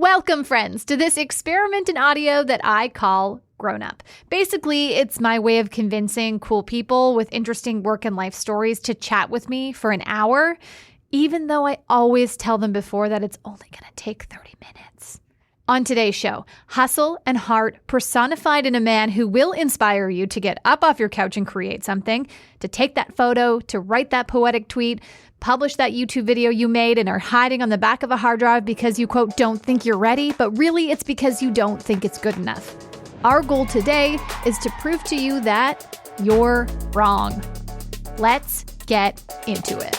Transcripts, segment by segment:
Welcome, friends, to this experiment in audio that I call Grown Up. Basically, it's my way of convincing cool people with interesting work and life stories to chat with me for an hour, even though I always tell them before that it's only going to take 30 minutes. On today's show, hustle and heart personified in a man who will inspire you to get up off your couch and create something, to take that photo, to write that poetic tweet, publish that YouTube video you made and are hiding on the back of a hard drive because you, quote, don't think you're ready, but really it's because you don't think it's good enough. Our goal today is to prove to you that you're wrong. Let's get into it.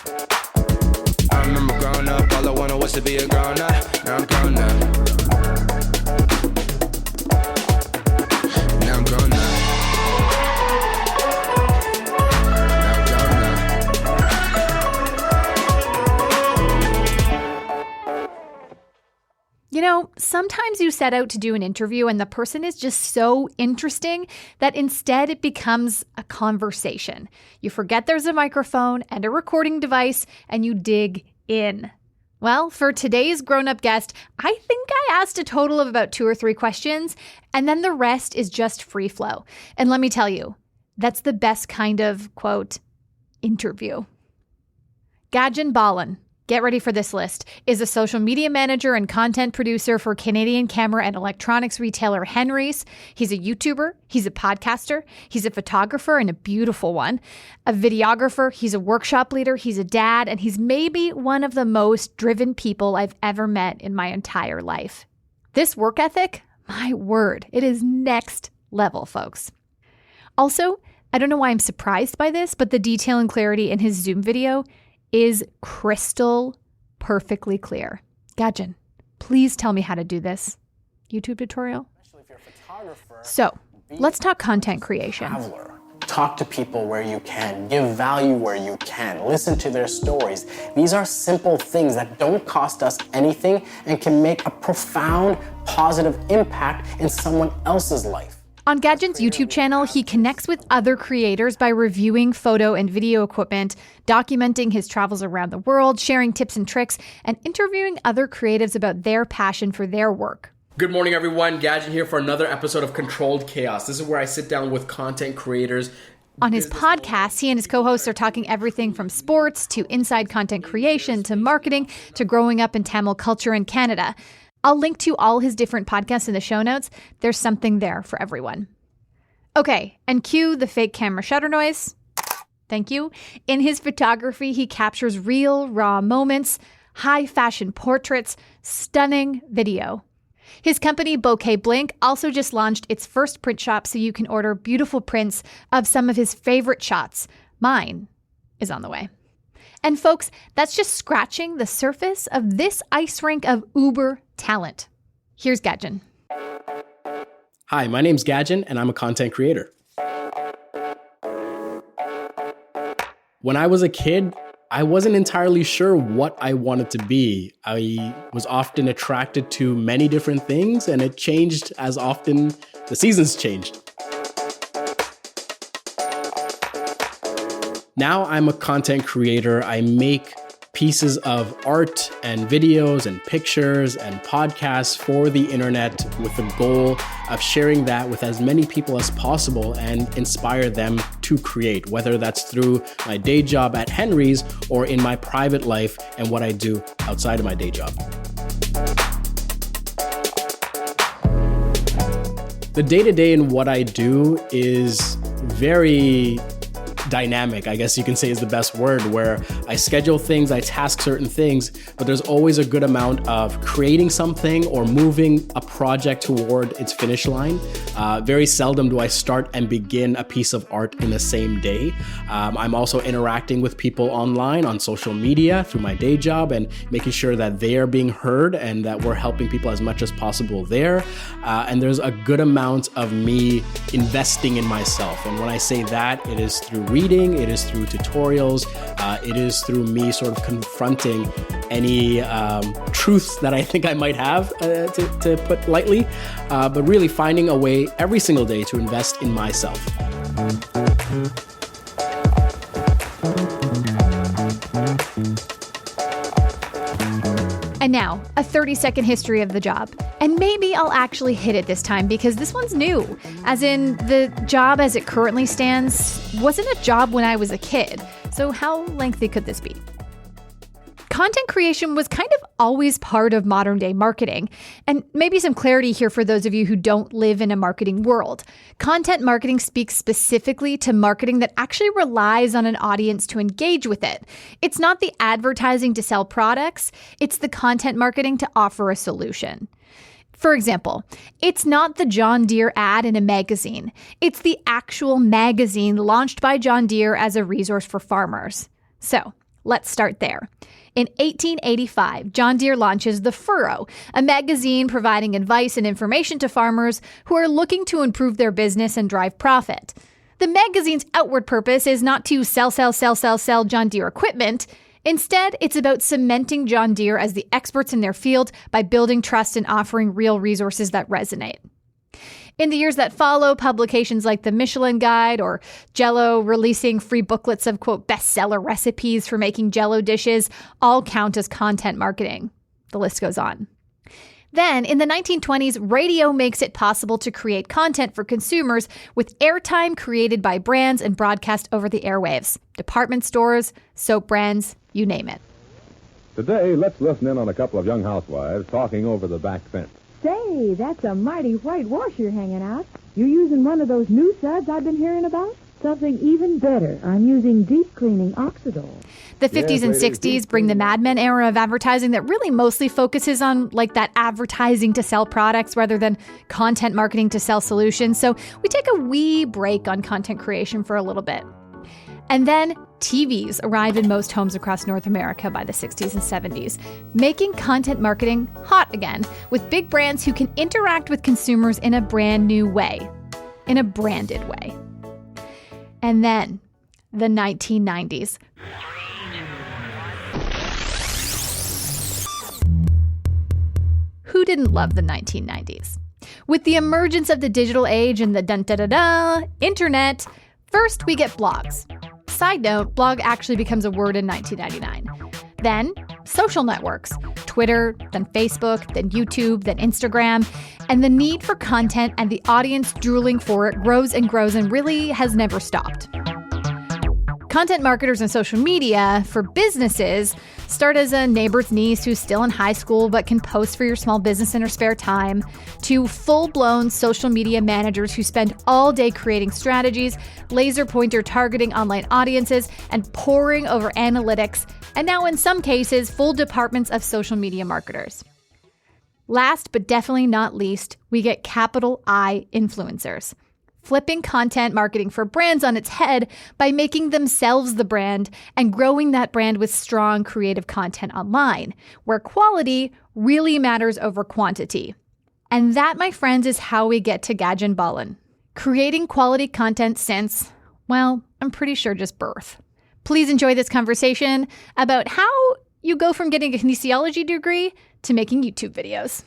I remember growing up, all I wanted was to be a grown up. Now I'm grown up. Now I'm grown up. You know, sometimes you set out to do an interview and the person is just so interesting that instead it becomes a conversation. You forget there's a microphone and a recording device and you dig in. Well, for today's grown-up guest, I think I asked a total of about 2 or 3 questions, and then the rest is just free flow. And let me tell you, that's the best kind of, quote, interview. Gajan Balan, get ready for this list, is a social media manager and content producer for Canadian camera and electronics retailer Henry's. He's a YouTuber, he's a podcaster, he's a photographer and a beautiful one, a videographer, he's a workshop leader, he's a dad, and he's maybe one of the most driven people I've ever met in my entire life. This work ethic, my word, it is next level, folks. Also, I don't know why I'm surprised by this, but the detail and clarity in his Zoom video is crystal perfectly clear. Gajan, please tell me how to do this YouTube tutorial. Especially if you're a photographer. So, let's talk content creation. Traveler. Talk to people where you can. Give value where you can. Listen to their stories. These are simple things that don't cost us anything and can make a profound positive impact in someone else's life. On Gajan's YouTube channel, he connects with other creators by reviewing photo and video equipment, documenting his travels around the world, sharing tips and tricks, and interviewing other creatives about their passion for their work. Good morning, everyone. Gajan here for another episode of Controlled Chaos. This is where I sit down with content creators. On his podcast, he and his co-hosts are talking everything from sports to inside content creation to marketing to growing up in Tamil culture in Canada. I'll link to all his different podcasts in the show notes. There's something there for everyone. Okay, and cue the fake camera shutter noise. Thank you. In his photography, he captures real, raw moments, high fashion portraits, stunning video. His company, Bouquet Blink, also just launched its first print shop so you can order beautiful prints of some of his favorite shots. Mine is on the way. And folks, that's just scratching the surface of this ice rink of uber talent. Here's Gajan. Hi, my name's Gajan, and I'm a content creator. When I was a kid, I wasn't entirely sure what I wanted to be. I was often attracted to many different things, and it changed as often the seasons changed. Now I'm a content creator. I make pieces of art and videos and pictures and podcasts for the internet with the goal of sharing that with as many people as possible and inspire them to create, whether that's through my day job at Henry's or in my private life and what I do outside of my day job. The day-to-day in what I do is very dynamic, I guess you can say is the best word, where I schedule things, I task certain things, but there's always a good amount of creating something or moving a project toward its finish line. Very seldom do I start and begin a piece of art in the same day. I'm also interacting with people online on social media through my day job and making sure that they are being heard and that we're helping people as much as possible there. And there's a good amount of me investing in myself. And when I say that, it is through reading, it is through tutorials, it is through me sort of confronting any truths that I think I might have, to put lightly, but really finding a way every single day to invest in myself. And now, a 30-second history of the job. And maybe I'll actually hit it this time because this one's new. As in, the job as it currently stands wasn't a job when I was a kid. So how lengthy could this be? Content creation was kind of always part of modern day marketing. And maybe some clarity here for those of you who don't live in a marketing world. Content marketing speaks specifically to marketing that actually relies on an audience to engage with it. It's not the advertising to sell products, it's the content marketing to offer a solution. For example, it's not the John Deere ad in a magazine. It's the actual magazine launched by John Deere as a resource for farmers. So, let's start there. In 1885, John Deere launches The Furrow, a magazine providing advice and information to farmers who are looking to improve their business and drive profit. The magazine's outward purpose is not to sell John Deere equipment. Instead, it's about cementing John Deere as the experts in their field by building trust and offering real resources that resonate. In the years that follow, publications like the Michelin Guide or Jell-O releasing free booklets of, quote, bestseller recipes for making Jell-O dishes all count as content marketing. The list goes on. Then, in the 1920s, radio makes it possible to create content for consumers with airtime created by brands and broadcast over the airwaves. Department stores, soap brands, you name it. Today, let's listen in on a couple of young housewives talking over the back fence. Say, that's a mighty white wash you're hanging out. You're using one of those new suds I've been hearing about? Something even better. I'm using deep cleaning Oxidol. The 50s and 60s bring the Mad Men era of advertising that really mostly focuses on like that advertising to sell products rather than content marketing to sell solutions. So we take a wee break on content creation for a little bit. And then TVs arrive in most homes across North America by the 60s and 70s, making content marketing hot again with big brands who can interact with consumers in a brand new way, in a branded way. And then the 1990s. Who didn't love the 1990s? With the emergence of the digital age and the internet, first we get blogs. Side note, blog actually becomes a word in 1999. Then, social networks. Twitter, then Facebook, then YouTube, then Instagram. And the need for content and the audience drooling for it grows and grows and really has never stopped. Content marketers and social media for businesses start as a neighbor's niece who's still in high school but can post for your small business in her spare time, to full-blown social media managers who spend all day creating strategies, laser pointer targeting online audiences, and poring over analytics, and now in some cases, full departments of social media marketers. Last but definitely not least, we get capital I influencers. Flipping content marketing for brands on its head by making themselves the brand and growing that brand with strong creative content online, where quality really matters over quantity. And that, my friends, is how we get to Gajan Balan. Creating quality content since, well, I'm pretty sure just birth. Please enjoy this conversation about how you go from getting a kinesiology degree to making YouTube videos.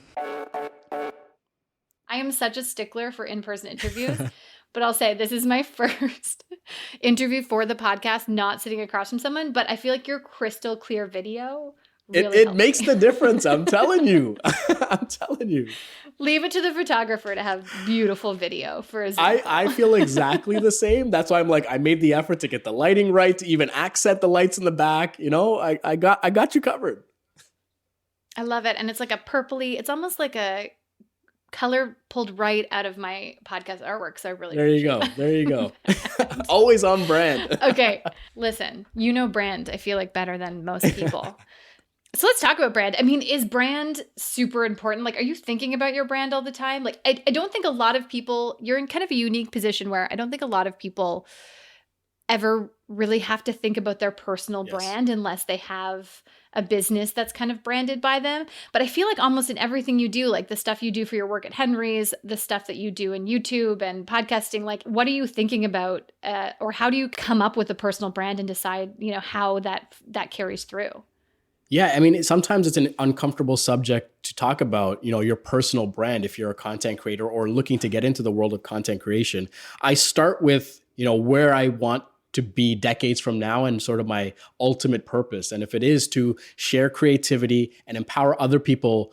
I am such a stickler for in-person interviews, but I'll say this is my first interview for the podcast, not sitting across from someone, but I feel like your crystal clear video really It makes the difference, I'm telling you. I'm telling you. Leave it to the photographer to have beautiful video for a Zoom I feel exactly the same. That's why I'm like, I made the effort to get the lighting right, to even accent the lights in the back. You know, I got you covered. I love it. And it's like a purpley, it's almost like a color pulled right out of my podcast artwork. So I really There you go. Always on brand. Okay. Listen, you know brand, I feel like, better than most people. So let's talk about brand. I mean, is brand super important? Like, are you thinking about your brand all the time? Like, I don't think a lot of people, you're in kind of a unique position where I don't think a lot of people ever really have to think about their personal brand unless they have a business that's kind of branded by them. But I feel like almost in everything you do, like the stuff you do for your work at Henry's, the stuff that you do in YouTube and podcasting, like what are you thinking about or how do you come up with a personal brand and decide, you know, how that carries through? Yeah, I mean, sometimes it's an uncomfortable subject to talk about, you know, your personal brand if you're a content creator or looking to get into the world of content creation. I start with, you know, where I want to be decades from now and sort of my ultimate purpose. And if it is to share creativity and empower other people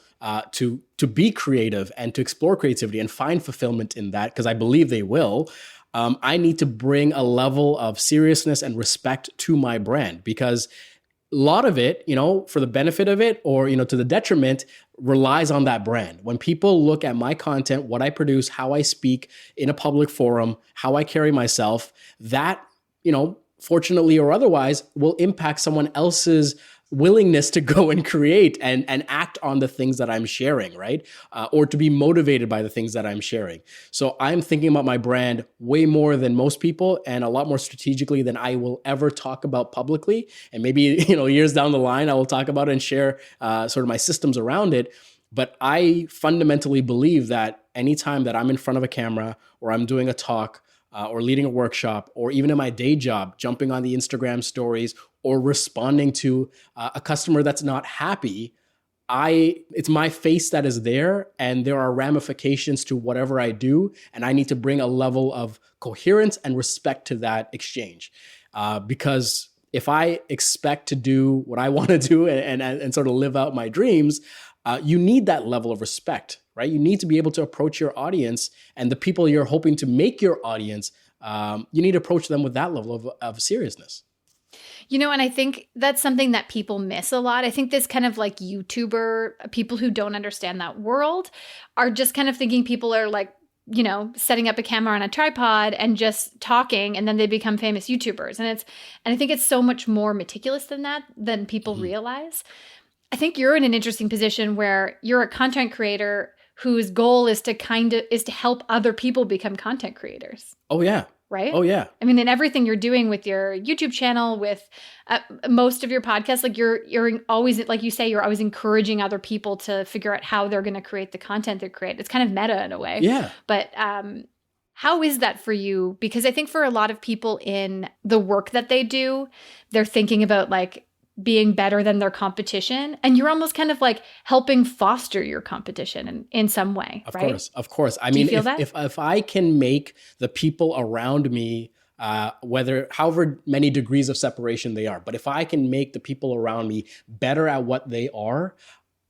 to be creative and to explore creativity and find fulfillment in that, because I believe they will, I need to bring a level of seriousness and respect to my brand, because a lot of it, for the benefit of it or, to the detriment, relies on that brand. When people look at my content, what I produce, how I speak in a public forum, how I carry myself, that, fortunately or otherwise, will impact someone else's willingness to go and create and act on the things that I'm sharing, right? Or to be motivated by the things that I'm sharing. So I'm thinking about my brand way more than most people and a lot more strategically than I will ever talk about publicly. And maybe, years down the line, I will talk about it and share sort of my systems around it. But I fundamentally believe that anytime that I'm in front of a camera or I'm doing a talk or leading a workshop, or even in my day job, jumping on the Instagram stories or responding to a customer that's not happy, it's my face that is there, and there are ramifications to whatever I do, and I need to bring a level of coherence and respect to that exchange. Because if I expect to do what I want to do and sort of live out my dreams, you need that level of respect, right? You need to be able to approach your audience and the people you're hoping to make your audience. You need to approach them with that level of seriousness. And I think that's something that people miss a lot. I think this kind of like YouTuber, people who don't understand that world are just kind of thinking people are like, setting up a camera on a tripod and just talking, and then they become famous YouTubers. And I think it's so much more meticulous than that, than people realize. I think you're in an interesting position where you're a content creator whose goal is to help other people become content creators. Oh, yeah. Right? Oh, yeah. I mean, in everything you're doing with your YouTube channel, with most of your podcasts, like you're always, like you say, you're always encouraging other people to figure out how they're going to create the content they create. It's kind of meta in a way. Yeah. But how is that for you? Because I think for a lot of people in the work that they do, they're thinking about like being better than their competition, and you're almost kind of like helping foster your competition in some way, right? Of course. I Do mean, you feel that? if I can make the people around me, however many degrees of separation they are, but if I can make the people around me better at what they are,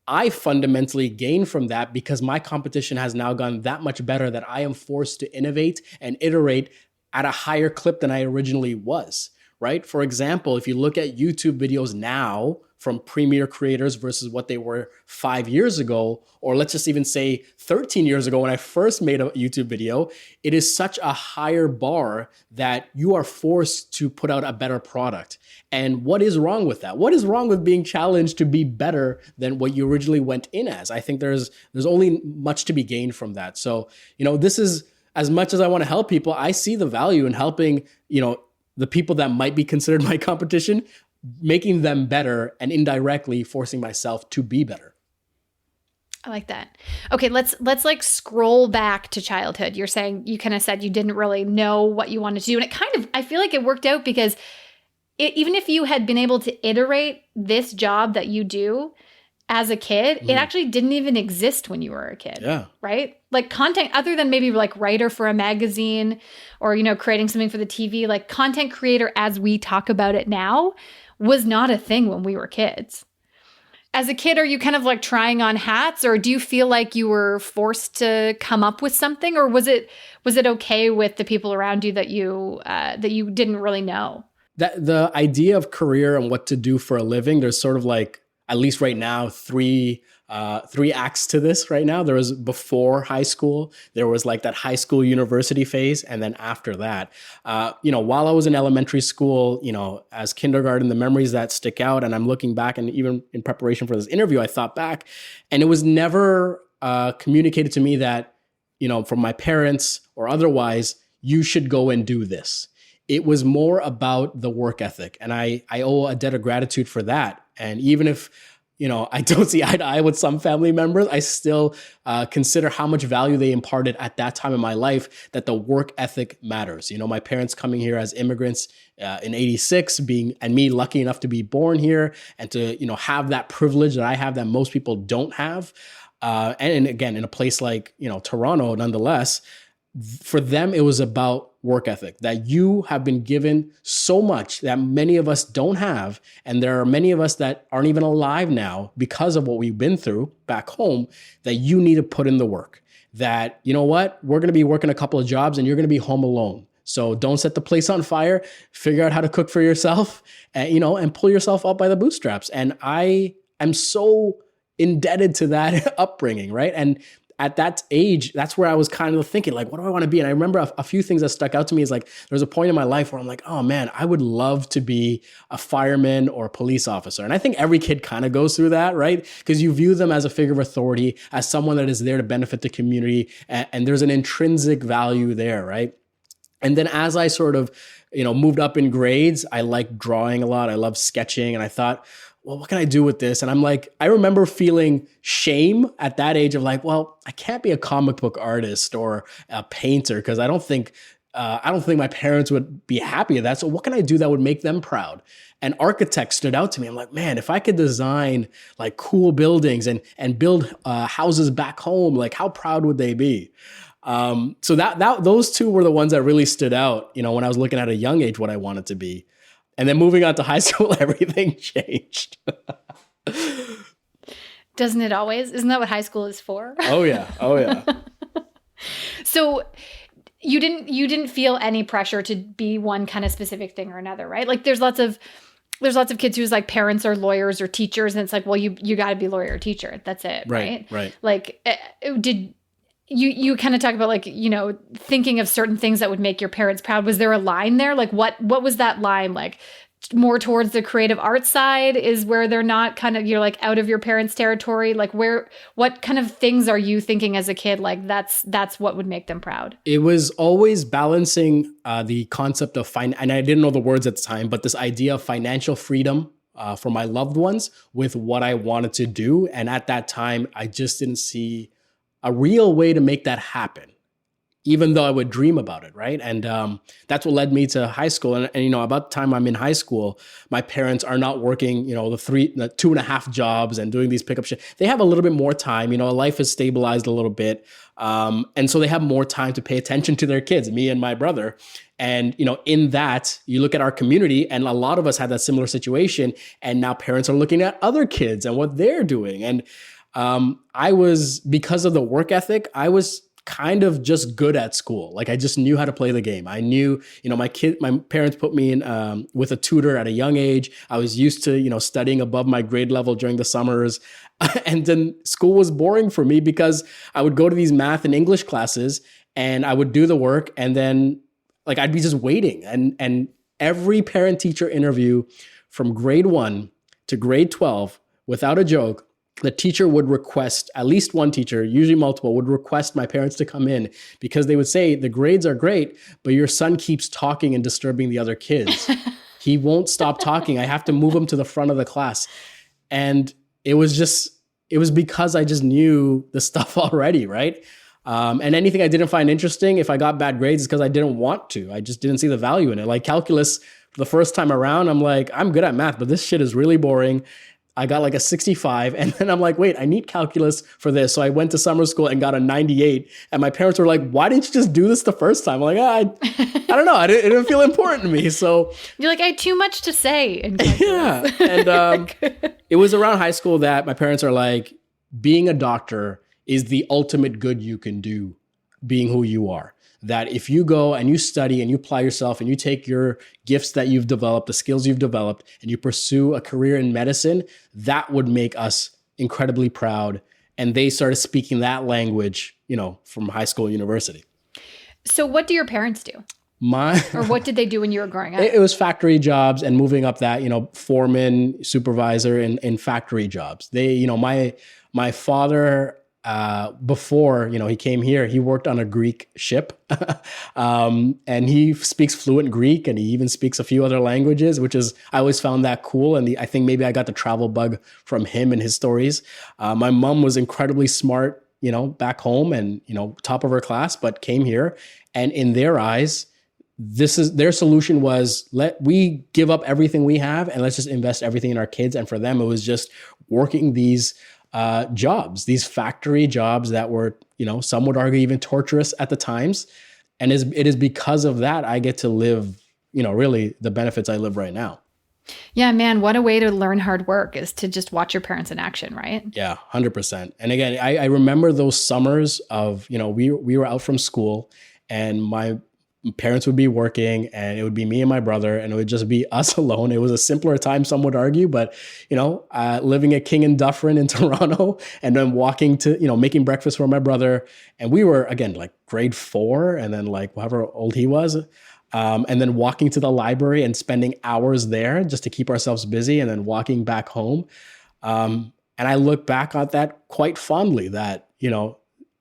I fundamentally gain from that, because my competition has now gone that much better that I am forced to innovate and iterate at a higher clip than I originally was. Right? For example, if you look at YouTube videos now from premier creators versus what they were 5 years ago, or let's just even say 13 years ago when I first made a YouTube video, it is such a higher bar that you are forced to put out a better product. And what is wrong with that? What is wrong with being challenged to be better than what you originally went in as? I think there's only much to be gained from that. So, this is, as much as I want to help people, I see the value in helping, the people that might be considered my competition, making them better and indirectly forcing myself to be better. I like that. Okay, let's like scroll back to childhood. You're saying, you kind of said you didn't really know what you wanted to do. And I feel like it worked out, because even if you had been able to iterate this job that you do as a kid, it actually didn't even exist when you were a kid. Yeah. Right? Like content, other than maybe like writer for a magazine or, creating something for the TV, like content creator as we talk about it now was not a thing when we were kids. As a kid, are you kind of like trying on hats, or do you feel like you were forced to come up with something, or was it okay with the people around you that you didn't really know? That the idea of career and what to do for a living, there's sort of like, at least right now, three acts to this right now. There was before high school, there was like that high school university phase. And then after that, while I was in elementary school, as kindergarten, the memories that stick out, and I'm looking back, and even in preparation for this interview, I thought back, and it was never communicated to me that, from my parents or otherwise, you should go and do this. It was more about the work ethic. And I owe a debt of gratitude for that. And even if, I don't see eye to eye with some family members, I still consider how much value they imparted at that time in my life, that the work ethic matters. My parents coming here as immigrants in '86, and me lucky enough to be born here and to, have that privilege that I have that most people don't have. And again, in a place like, Toronto, nonetheless, for them, it was about work ethic, that you have been given so much that many of us don't have. And there are many of us that aren't even alive now because of what we've been through back home, that you need to put in the work. That, you know what, we're going to be working a couple of jobs and you're going to be home alone. So don't set the place on fire, figure out how to cook for yourself, and, and pull yourself up by the bootstraps. And I am so indebted to that upbringing, right? And at that age, that's where I was kind of thinking, like, what do I want to be? And I remember a few things that stuck out to me is like, there was a point in my life where I'm like, oh man, I would love to be a fireman or a police officer. And I think every kid kind of goes through that, right? Because you view them as a figure of authority, as someone that is there to benefit the community. And there's an intrinsic value there, right? And then as I sort of, moved up in grades, I liked drawing a lot. I loved sketching. And I thought, well, what can I do with this? And I'm like, I remember feeling shame at that age of like, well, I can't be a comic book artist or a painter because I don't think my parents would be happy with that. So what can I do that would make them proud? And architect stood out to me. I'm like, man, if I could design like cool buildings and build houses back home, like how proud would they be? So that those two were the ones that really stood out, when I was looking at a young age what I wanted to be. And then moving on to high school, everything changed. Doesn't it always? Isn't that what high school is for? Oh yeah. So you didn't feel any pressure to be one kind of specific thing or another, right? Like there's lots of kids whose like parents are lawyers or teachers, and it's like, well, you got to be lawyer or teacher. That's it, right? Right. Like, did you kind of talk about like, thinking of certain things that would make your parents proud? Was there a line there? Like what was that line? Like more towards the creative arts side is where they're not kind of, you're like out of your parents' territory. Like what kind of things are you thinking as a kid? Like that's what would make them proud. It was always balancing the concept of and I didn't know the words at the time, but this idea of financial freedom for my loved ones with what I wanted to do. And at that time, I just didn't see a real way to make that happen, even though I would dream about it, right? And that's what led me to high school. And about the time I'm in high school, my parents are not working, the 2.5 jobs and doing these pickup shifts. They have a little bit more time. Life has stabilized a little bit. And so they have more time to pay attention to their kids, me and my brother. And, in that, you look at our community, and a lot of us had that similar situation. And now parents are looking at other kids and what they're doing. And because of the work ethic, I was kind of just good at school. Like I just knew how to play the game. I knew, my parents put me in with a tutor at a young age. I was used to, studying above my grade level during the summers. And then school was boring for me because I would go to these math and English classes and I would do the work. And then like, I'd be just waiting. And every parent teacher interview from grade 1 to grade 12, without a joke, the teacher would request, at least one teacher, usually multiple, would request my parents to come in because they would say, the grades are great, but your son keeps talking and disturbing the other kids. He won't stop talking. I have to move him to the front of the class. And it was because I just knew the stuff already, right? And anything I didn't find interesting, if I got bad grades, it's because I didn't want to. I just didn't see the value in it. Like calculus, the first time around, I'm like, I'm good at math, but this shit is really boring. I got like a 65, and then I'm like, wait, I need calculus for this. So I went to summer school and got a 98. And my parents were like, why didn't you just do this the first time? I'm like, I don't know. It didn't feel important to me. So you're like, I had too much to say in calculus. Yeah. And it was around high school that my parents are like, being a doctor is the ultimate good you can do, being who you are. That if you go and you study and you apply yourself and you take your gifts that you've developed, the skills you've developed, and you pursue a career in medicine, that would make us incredibly proud. And they started speaking that language, from high school and university. So what do your parents do? Or what did they do when you were growing up? It was factory jobs and moving up that, foreman, supervisor in factory jobs. They, my father, before, he came here, he worked on a Greek ship. And he speaks fluent Greek, and he even speaks a few other languages, I always found that cool. And I think maybe I got the travel bug from him and his stories. My mom was incredibly smart, back home and, top of her class, but came here. And in their eyes, their solution was, we give up everything we have and let's just invest everything in our kids. And for them, it was just working these jobs, these factory jobs that were, some would argue even torturous at the times. And it is because of that I get to live, really the benefits I live right now. Yeah, man, what a way to learn hard work is to just watch your parents in action, right? Yeah, 100%. And again, I remember those summers of, we were out from school and my parents would be working and it would be me and my brother and it would just be us alone. It was a simpler time, some would argue, but, living at King and Dufferin in Toronto and then walking to, making breakfast for my brother. And we were, again, like grade 4 and then like however old he was. And then walking to the library and spending hours there just to keep ourselves busy and then walking back home. And I look back at that quite fondly that,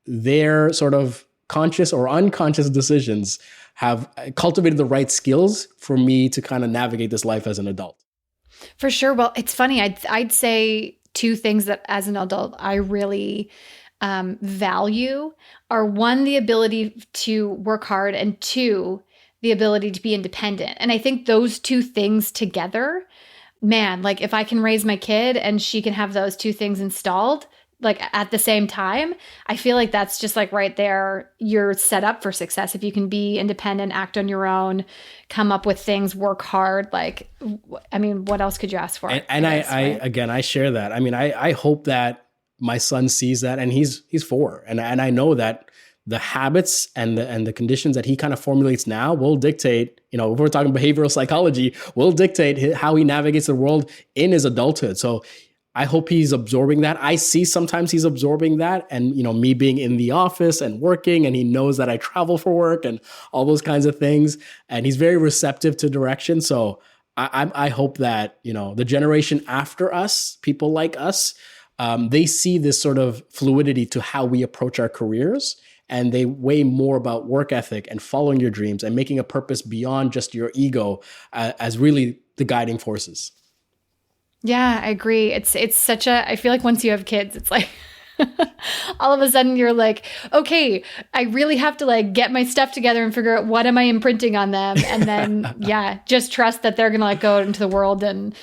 their sort of conscious or unconscious decisions have cultivated the right skills for me to kind of navigate this life as an adult. For sure. Well, it's funny. I'd say 2 things that as an adult I really value are 1, the ability to work hard, and 2, the ability to be independent. And I think those 2 things together, man, like if I can raise my kid and she can have those 2 things installed, like at the same time, I feel like that's just like right there, you're set up for success. If you can be independent, act on your own, come up with things, work hard, like, I mean, what else could you ask for? And I share that. I mean, I hope that my son sees that, and he's 4. And I know that the habits and the conditions that he kind of formulates now will dictate, if we're talking behavioral psychology, will dictate how he navigates the world in his adulthood. So I hope he's absorbing that. I see sometimes he's absorbing that and, me being in the office and working, and he knows that I travel for work and all those kinds of things. And he's very receptive to direction. So I hope that, the generation after us, people like us, they see this sort of fluidity to how we approach our careers. And they weigh more about work ethic and following your dreams and making a purpose beyond just your ego as really the guiding forces. Yeah, I agree. It's such I feel like once you have kids, it's like all of a sudden you're like, okay, I really have to like get my stuff together and figure out what am I imprinting on them. And then, just trust that they're going to like go out into the world and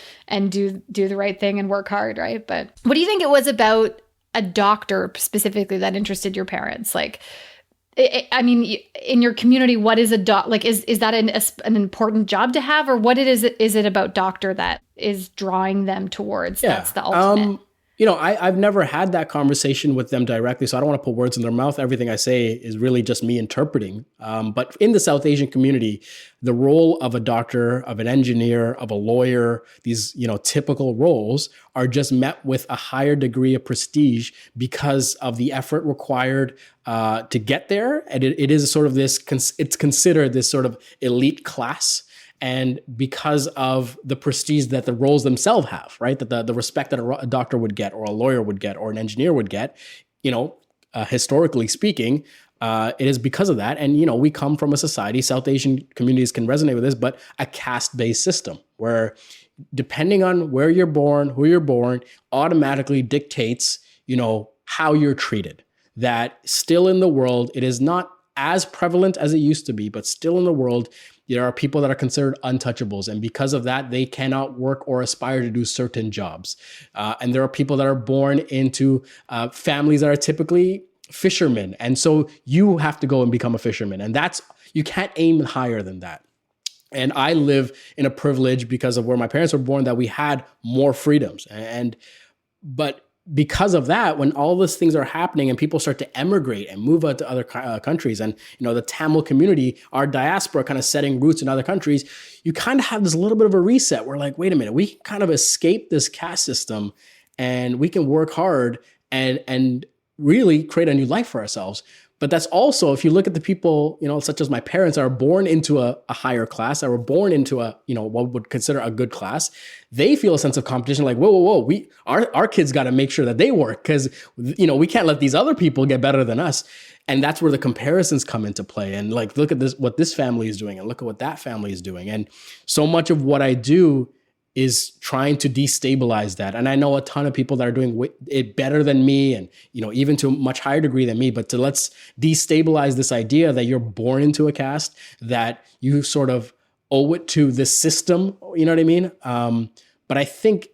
do the right thing and work hard. Right. But what do you think it was about a doctor specifically that interested your parents? Like, I mean, in your community, what is a doc? Like, is that an important job to have, or what is it about doctor that is drawing them towards? Yeah. That's the ultimate. I've never had that conversation with them directly, so I don't want to put words in their mouth. Everything I say is really just me interpreting. But in the South Asian community, the role of a doctor, of an engineer, of a lawyer, these, typical roles are just met with a higher degree of prestige because of the effort required to get there. And it is sort of it's considered this sort of elite class. And because of the prestige that the roles themselves have, right? That the respect that a doctor would get, or a lawyer would get, or an engineer would get, historically speaking, it is because of that. And, we come from a society, South Asian communities can resonate with this, but a caste-based system where depending on where you're born, who you're born, automatically dictates, how you're treated. That still in the world, it is not as prevalent as it used to be, but still in the world, there are people that are considered untouchables. And because of that, they cannot work or aspire to do certain jobs. And there are people that are born into families that are typically fishermen. And so you have to go and become a fisherman. And you can't aim higher than that. And I live in a privilege because of where my parents were born, that we had more freedoms. But because of that, when all these things are happening and people start to emigrate and move out to other countries, and the Tamil community, our diaspora kind of setting roots in other countries, you kind of have this little bit of a reset. We're like, wait a minute, we can kind of escape this caste system and we can work hard and really create a new life for ourselves. But that's also, if you look at the people, such as my parents, that are born into a higher class, that were born into what would consider a good class, they feel a sense of competition. Like, whoa, our kids got to make sure that they work because, we can't let these other people get better than us. And that's where the comparisons come into play. And like, look at this, what this family is doing, and look at what that family is doing. And so much of what I do is trying to destabilize that. And I know a ton of people that are doing it better than me, and, even to a much higher degree than me, but let's destabilize this idea that you're born into a caste, that you sort of owe it to the system, you know what I mean? But I think,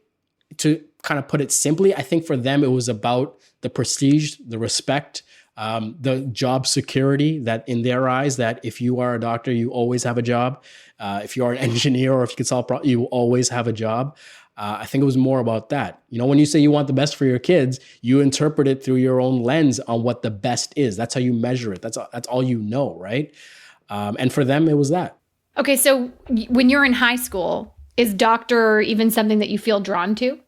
to kind of put it simply, I think for them, it was about the prestige, the respect, the job security that in their eyes, that if you are a doctor, you always have a job. If you are an engineer or if you can solve problems, you will always have a job. I think it was more about that. You know, when you say you want the best for your kids, you interpret it through your own lens on what the best is. That's how you measure it. That's all you know, right? And for them, it was that. Okay, so when you're in high school, is doctor even something that you feel drawn to?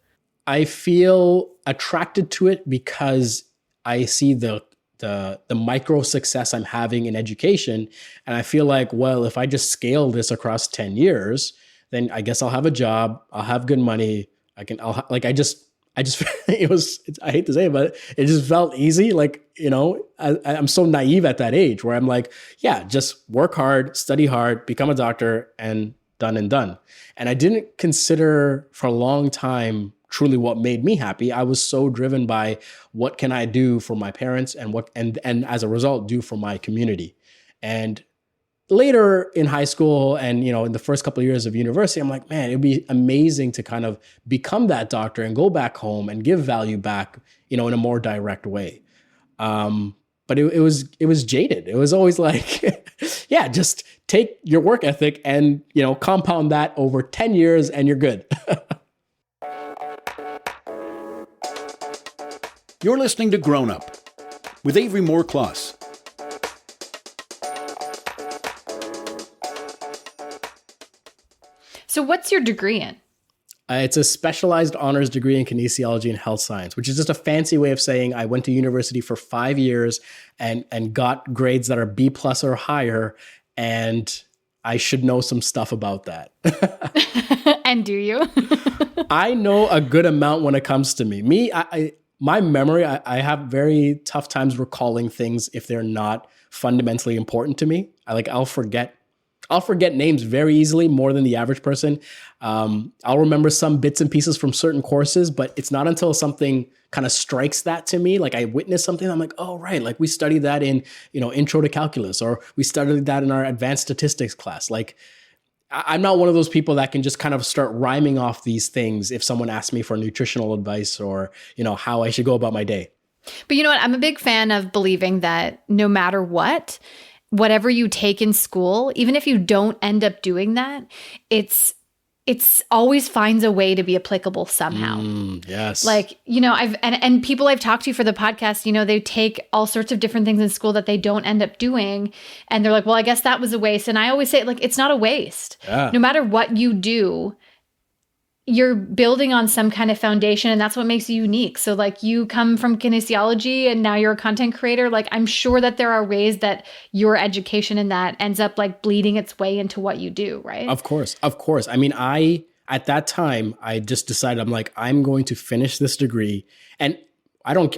I feel attracted to it because I see the micro success I'm having in education. And I feel like, well, if I just scale this across 10 years, then I guess I'll have a job. I'll have good money. I just, I hate to say it, but it just felt easy. Like, you know, I'm so naive at that age where I'm like, yeah, just work hard, study hard, become a doctor, and done and done. And I didn't consider for a long time truly what made me happy. I was so driven by what can I do for my parents and as a result do for my community. And later in high school and, you know, in the first couple of years of university, I'm like, man, it'd be amazing to kind of become that doctor and go back home and give value back, you know, in a more direct way. But it was jaded. It was always like, yeah, just take your work ethic and, you know, compound that over 10 years and you're good. You're listening to Grown Up with Avery Moore-Kloss. So what's your degree in? It's a specialized honors degree in kinesiology and health science, which is just a fancy way of saying I went to university for 5 years and got grades that are B+ or higher, and I should know some stuff about that. And do you? I know a good amount when it comes to me. My memory, I have very tough times recalling things if they're not fundamentally important to me. I'll forget names very easily, more than the average person. I'll remember some bits and pieces from certain courses, but it's not until something kind of strikes that to me, like I witnessed something, I'm like, oh, right, like we studied that in, you know, intro to calculus, or we studied that in our advanced statistics class. Like, I'm not one of those people that can just kind of start rhyming off these things if someone asks me for nutritional advice or, you know, how I should go about my day. But you know what? I'm a big fan of believing that no matter what, whatever you take in school, even if you don't end up doing that, it's always finds a way to be applicable somehow. Yes. Like, you know, and people I've talked to for the podcast, you know, they take all sorts of different things in school that they don't end up doing. And they're like, well, I guess that was a waste. And I always say, like, it's not a waste. Yeah. No matter what you do, you're building on some kind of foundation, and that's what makes you unique. So like, you come from kinesiology and now you're a content creator. Like, I'm sure that there are ways that your education in that ends up like bleeding its way into what you do, right? Of course. I mean, at that time, I just decided, I'm like, I'm going to finish this degree, and I don't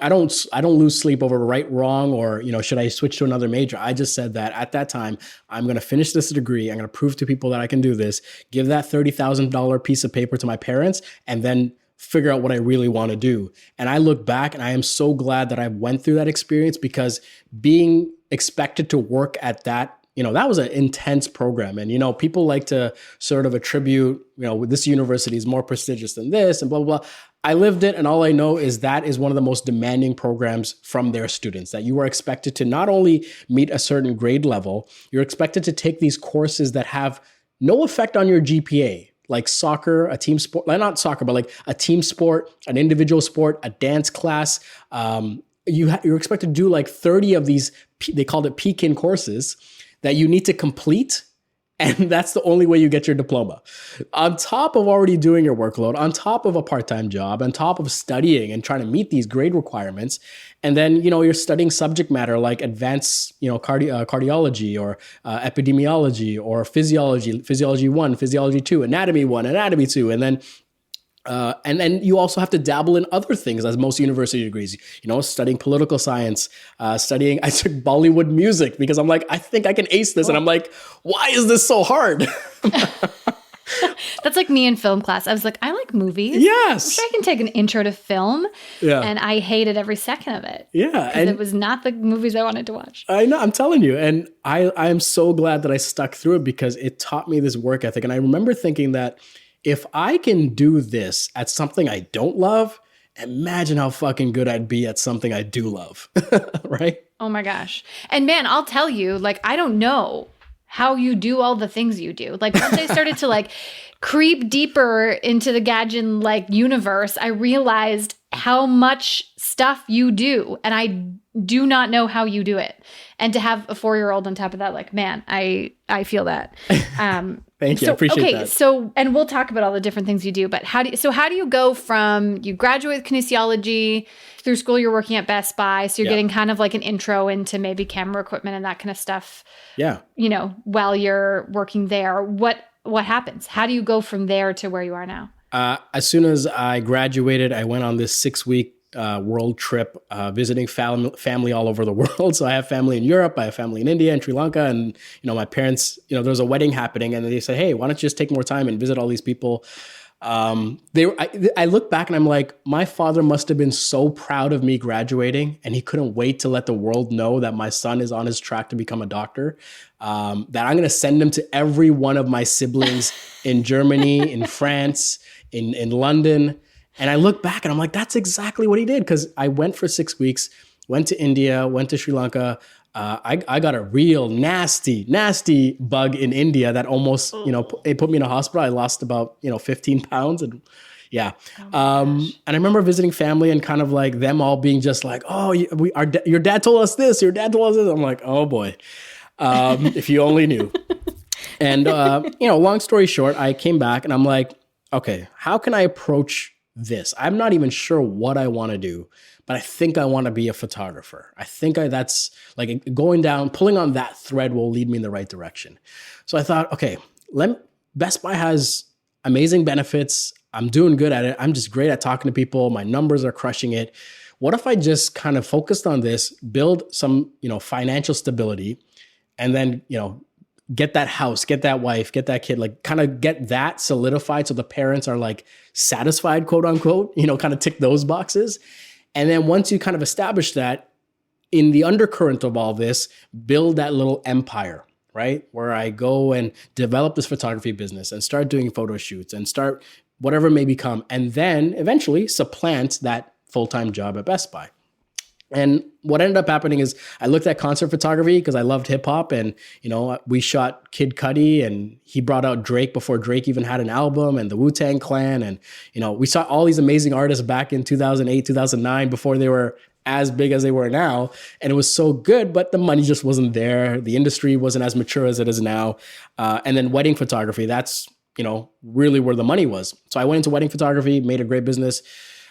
lose sleep over right, wrong, or, you know, should I switch to another major? I just said that at that time, I'm going to finish this degree. I'm going to prove to people that I can do this, give that $30,000 piece of paper to my parents, and then figure out what I really want to do. And I look back and I am so glad that I went through that experience, because being expected to work at that, you know, that was an intense program. And, you know, people like to sort of attribute, you know, this university is more prestigious than this and blah, blah, blah. I lived it, and all I know is that is one of the most demanding programs from their students, that you are expected to not only meet a certain grade level, you're expected to take these courses that have no effect on your GPA, like soccer, a team sport, not soccer, but like a team sport, an individual sport, a dance class. You're expected to do like 30 of these, they called it Pekin courses, that you need to complete. And that's the only way you get your diploma. On top of already doing your workload, on top of a part-time job, on top of studying and trying to meet these grade requirements. And then, you know, you're studying subject matter like advanced, you know, cardiology or epidemiology or physiology 1, physiology 2, anatomy 1, anatomy 2. And then you also have to dabble in other things, as most university degrees, you know, studying political science, I took Bollywood music because I'm like, I think I can ace this. And I'm like, why is this so hard? That's like me in film class. I was like, I like movies. Yes. I'm sure I can take an intro to film. Yeah. And I hated every second of it. Yeah. And it was not the movies I wanted to watch. I know, I'm telling you. And I am so glad that I stuck through it, because it taught me this work ethic. And I remember thinking that if I can do this at something I don't love, imagine how fucking good I'd be at something I do love, right? Oh my gosh. And man, I'll tell you, like, I don't know how you do all the things you do. Like, once I started to like creep deeper into the Gajan like universe, I realized how much stuff you do. And I do not know how you do it. And to have a 4-year-old on top of that, like, man, I feel that. Thank you. I appreciate that. So, and we'll talk about all the different things you do, but how do you go from, you graduate with kinesiology, through school you're working at Best Buy, so you're getting kind of like an intro into maybe camera equipment and that kind of stuff. Yeah. You know, while you're working there, what happens? How do you go from there to where you are now? As soon as I graduated, I went on this 6-week world trip, visiting family all over the world. So I have family in Europe, I have family in India and Sri Lanka, and my parents, there was a wedding happening, and they said, "Hey, why don't you just take more time and visit all these people?" I look back and I'm like, my father must have been so proud of me graduating, and he couldn't wait to let the world know that my son is on his track to become a doctor. That I'm going to send him to every one of my siblings in Germany, in France, in London. And I look back and I'm like, that's exactly what he did. Because I went for 6 weeks, went to India, went to Sri Lanka. I got a real nasty bug in India that almost, it put me in a hospital. I lost about, 15 pounds. And yeah. And I remember visiting family and kind of like them all being just like, "Oh, your dad told us this. Your dad told us this." I'm like, oh boy, if you only knew. And, long story short, I came back and I'm like, okay, how can I approach this? I'm not even sure what I want to do, but I think I want to be a photographer. I think that's like pulling on that thread will lead me in the right direction. So I thought, okay, Best Buy has amazing benefits. I'm doing good at it. I'm just great at talking to people. My numbers are crushing it. What if I just kind of focused on this, build some, financial stability, and then, get that house, get that wife, get that kid, like kind of get that solidified so the parents are like satisfied, quote unquote, kind of tick those boxes. And then once you kind of establish that, in the undercurrent of all this, build that little empire, right? Where I go and develop this photography business and start doing photo shoots and start whatever may become, and then eventually supplant that full-time job at Best Buy. And what ended up happening is I looked at concert photography because I loved hip hop, and, we shot Kid Cudi, and he brought out Drake before Drake even had an album, and the Wu-Tang Clan. And, we saw all these amazing artists back in 2008, 2009, before they were as big as they were now. And it was so good, but the money just wasn't there. The industry wasn't as mature as it is now. And then wedding photography, that's, really where the money was. So I went into wedding photography, made a great business.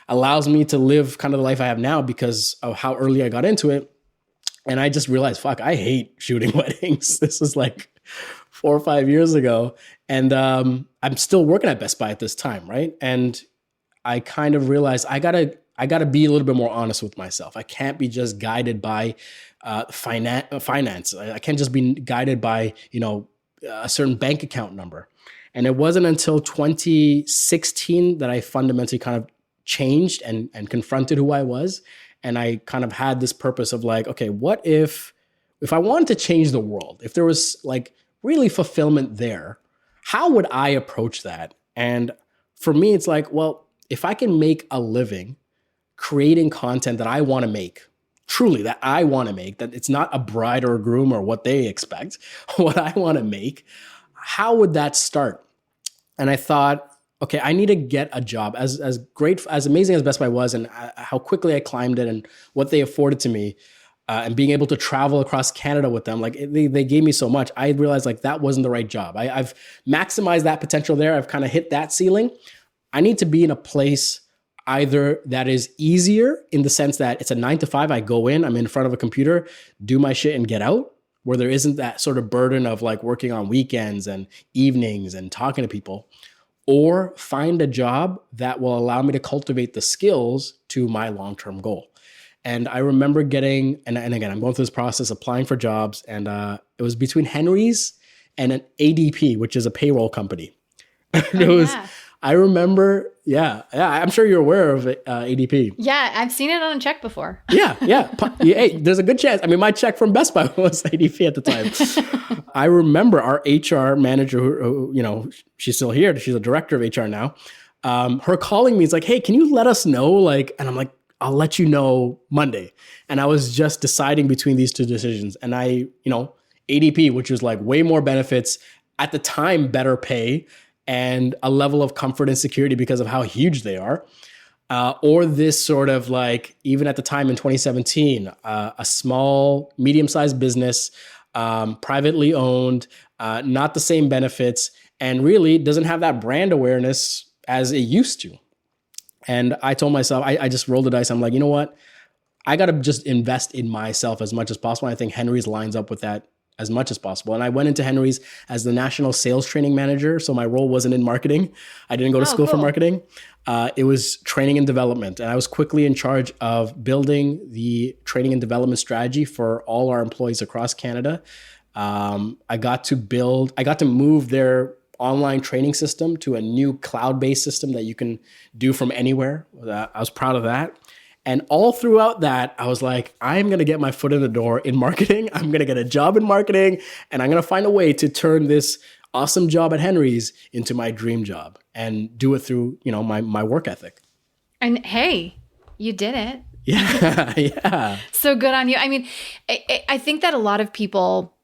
Allows me to live kind of the life I have now because of how early I got into it. And I just realized, fuck, I hate shooting weddings. This was like 4 or 5 years ago. And I'm still working at Best Buy at this time, right? And I kind of realized I gotta be a little bit more honest with myself. I can't be just guided by finance. I can't just be guided by, a certain bank account number. And it wasn't until 2016 that I fundamentally kind of changed and confronted who I was. And I kind of had this purpose of like, okay, what if I wanted to change the world, if there was like really fulfillment there, how would I approach that? And for me, it's like, well, if I can make a living creating content that I want to make, truly that I want to make, that it's not a bride or a groom or what they expect, what I want to make, how would that start? And I thought, okay, I need to get a job. As great, as amazing as Best Buy was, and how quickly I climbed it, and what they afforded to me, and being able to travel across Canada with them, like they gave me so much. I realized like that wasn't the right job. I've maximized that potential there. I've kind of hit that ceiling. I need to be in a place either that is easier in the sense that it's a 9 to 5. I go in, I'm in front of a computer, do my shit, and get out. Where there isn't that sort of burden of like working on weekends and evenings and talking to people. Or find a job that will allow me to cultivate the skills to my long-term goal. And I remember getting, and again, I'm going through this process, applying for jobs, and it was between Henry's and an ADP, which is a payroll company. I remember, I'm sure you're aware of ADP. Yeah, I've seen it on a check before. Yeah. Hey, there's a good chance. I mean, my check from Best Buy was ADP at the time. I remember our HR manager, who she's still here. She's a director of HR now. her calling me is like, hey, can you let us know? Like, and I'm like, I'll let you know Monday. And I was just deciding between these two decisions. And ADP, which was like way more benefits, at the time, better pay, and a level of comfort and security because of how huge they are. Or this sort of like, even at the time in 2017, a small, medium-sized business, privately owned, not the same benefits, and really doesn't have that brand awareness as it used to. And I told myself, I just rolled the dice. I'm like, you know what? I got to just invest in myself as much as possible. And I think Henry's lines up with that as much as possible. And I went into Henry's as the national sales training manager. So my role wasn't in marketing. I didn't go to school for marketing. It was training and development. And I was quickly in charge of building the training and development strategy for all our employees across Canada. I got to move their online training system to a new cloud-based system that you can do from anywhere. I was proud of that. And all throughout that, I was like, I'm going to get my foot in the door in marketing. I'm going to get a job in marketing, and I'm going to find a way to turn this awesome job at Henry's into my dream job and do it through, my work ethic. And hey, you did it. Yeah. Yeah. So good on you. I mean, I think that a lot of people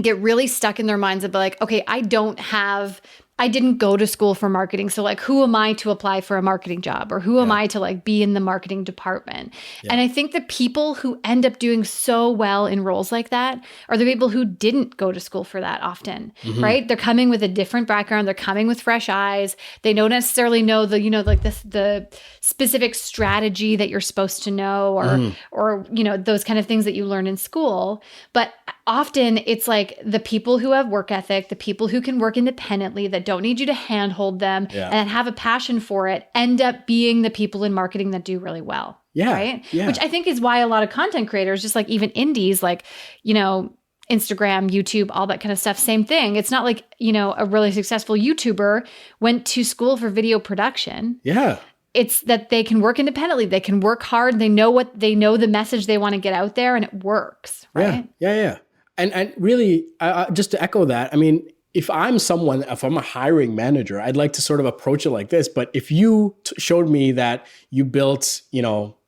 get really stuck in their minds of like, okay, I didn't go to school for marketing. So like, who am I to apply for a marketing job, or who am I to like be in the marketing department? Yeah. And I think the people who end up doing so well in roles like that are the people who didn't go to school for that often, right? They're coming with a different background. They're coming with fresh eyes. They don't necessarily know the specific strategy that you're supposed to know, or those kind of things that you learn in school. But often it's like the people who have work ethic, the people who can work independently, that don't need you to handhold them and have a passion for it, end up being the people in marketing that do really well. Yeah. Right. Yeah. Which I think is why a lot of content creators, just like even indies, like, Instagram, YouTube, all that kind of stuff, same thing. It's not like, a really successful YouTuber went to school for video production. Yeah. It's that they can work independently. They can work hard. They know the message they want to get out there, and it works. Right. Yeah. And really, just to echo that, I mean, if I'm a hiring manager, I'd like to sort of approach it like this. But if you showed me that you built,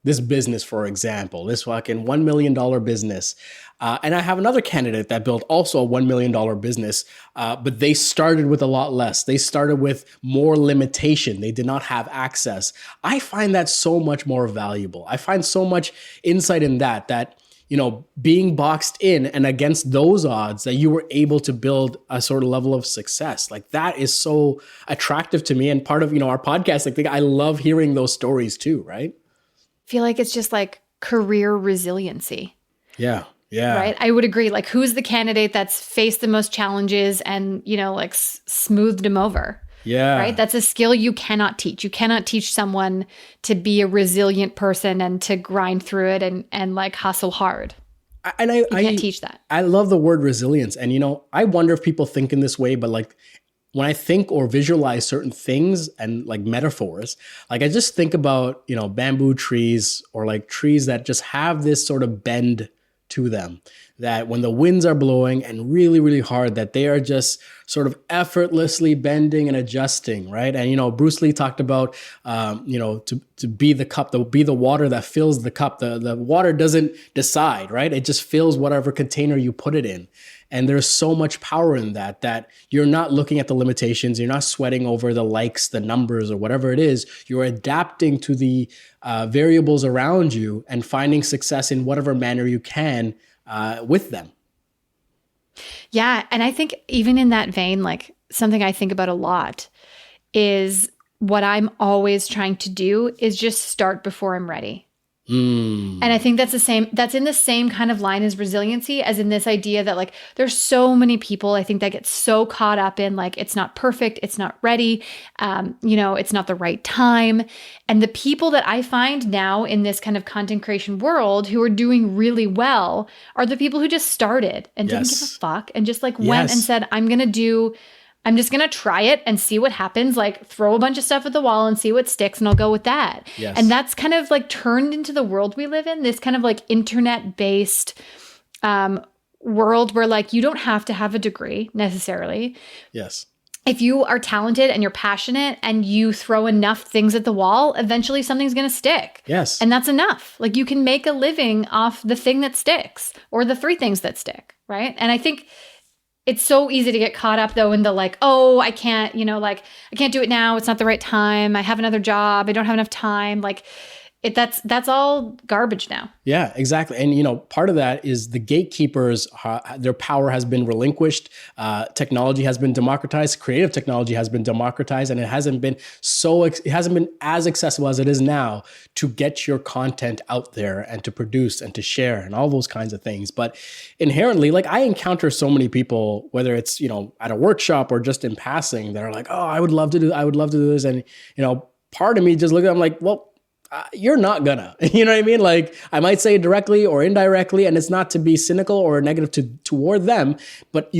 this business, for example, this fucking $1 million business, and I have another candidate that built also a $1 million business, but they started with a lot less. They started with more limitation. They did not have access. I find that so much more valuable. I find so much insight in that being boxed in and against those odds, that you were able to build a sort of level of success. Like, that is so attractive to me. And part of, our podcast, I love hearing those stories too, right? I feel like it's just like career resiliency. Yeah. Yeah. Right. I would agree. Like, who's the candidate that's faced the most challenges and, smoothed them over? Yeah. Right. That's a skill you cannot teach. You cannot teach someone to be a resilient person and to grind through it and like hustle hard. You can't teach that. I love the word resilience. And, I wonder if people think in this way, but like when I think or visualize certain things and like metaphors, like I just think about, bamboo trees, or like trees that just have this sort of bend to them, that when the winds are blowing and really, really hard, that they are just sort of effortlessly bending and adjusting, right? And, Bruce Lee talked about, to be the cup, to be the water that fills the cup. The water doesn't decide, right? It just fills whatever container you put it in. And there's so much power in that you're not looking at the limitations. You're not sweating over the likes, the numbers, or whatever it is. You're adapting to the variables around you and finding success in whatever manner you can with them. Yeah. And I think even in that vein, like something I think about a lot is what I'm always trying to do is just start before I'm ready. And I think that's in the same kind of line as resiliency, as in this idea that like there's so many people I think that get so caught up in like, it's not perfect, it's not ready, it's not the right time. And the people that I find now in this kind of content creation world who are doing really well are the people who just started and didn't give a fuck and just like went and said, I'm just going to try it and see what happens, like throw a bunch of stuff at the wall and see what sticks, and I'll go with that. Yes. And that's kind of like turned into the world we live in, this kind of like internet-based world where like you don't have to have a degree necessarily. Yes. if you are talented and you're passionate and you throw enough things at the wall, eventually something's going to stick. Yes. And that's enough. Like you can make a living off the thing that sticks or the 3 things that stick, right? And I think it's so easy to get caught up though in the like, oh, I can't, like I can't do it now. It's not the right time. I have another job. I don't have enough time. Like that's all garbage now. Yeah, exactly. And, part of that is the gatekeepers, their power has been relinquished. Technology has been democratized. Creative technology has been democratized, and it hasn't been as accessible as it is now to get your content out there and to produce and to share and all those kinds of things. But inherently, like I encounter so many people, whether it's, at a workshop or just in passing, that are like, oh, I would love to do this. And, part of me just look at them like, well, you're not gonna, you know what I mean? Like I might say it directly or indirectly, and it's not to be cynical or negative toward them, but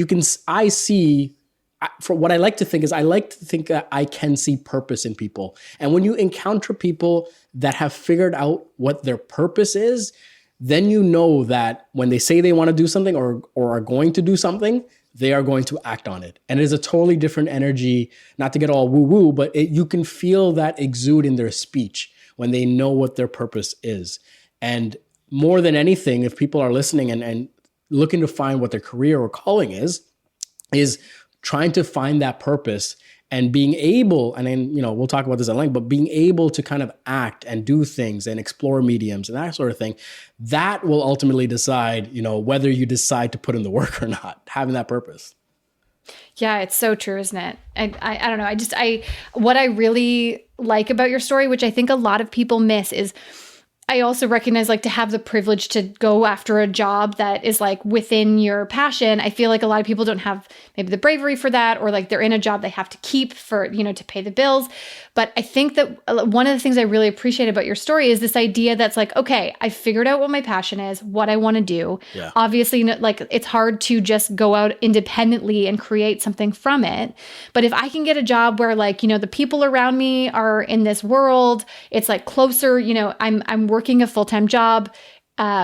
for what I like to think is I like to think that I can see purpose in people. And when you encounter people that have figured out what their purpose is, then you know that when they say they want to do something or are going to do something, they are going to act on it. And it is a totally different energy, not to get all woo-woo, but you can feel that exude in their speech when they know what their purpose is. And more than anything, if people are listening and looking to find what their career or calling is trying to find that purpose and being able, and then, we'll talk about this at length, but being able to kind of act and do things and explore mediums and that sort of thing, that will ultimately decide, whether you decide to put in the work or not, having that purpose. Yeah, it's so true, isn't it? I don't know. What I really like about your story, which I think a lot of people miss, is I also recognize like to have the privilege to go after a job that is like within your passion. I feel like a lot of people don't have maybe the bravery for that, or like they're in a job they have to keep for, to pay the bills. But I think that one of the things I really appreciate about your story is this idea that's like, okay, I figured out what my passion is, what I want to do. Yeah. Obviously, like it's hard to just go out independently and create something from it. But if I can get a job where like, the people around me are in this world, it's like closer, I'm working a full-time job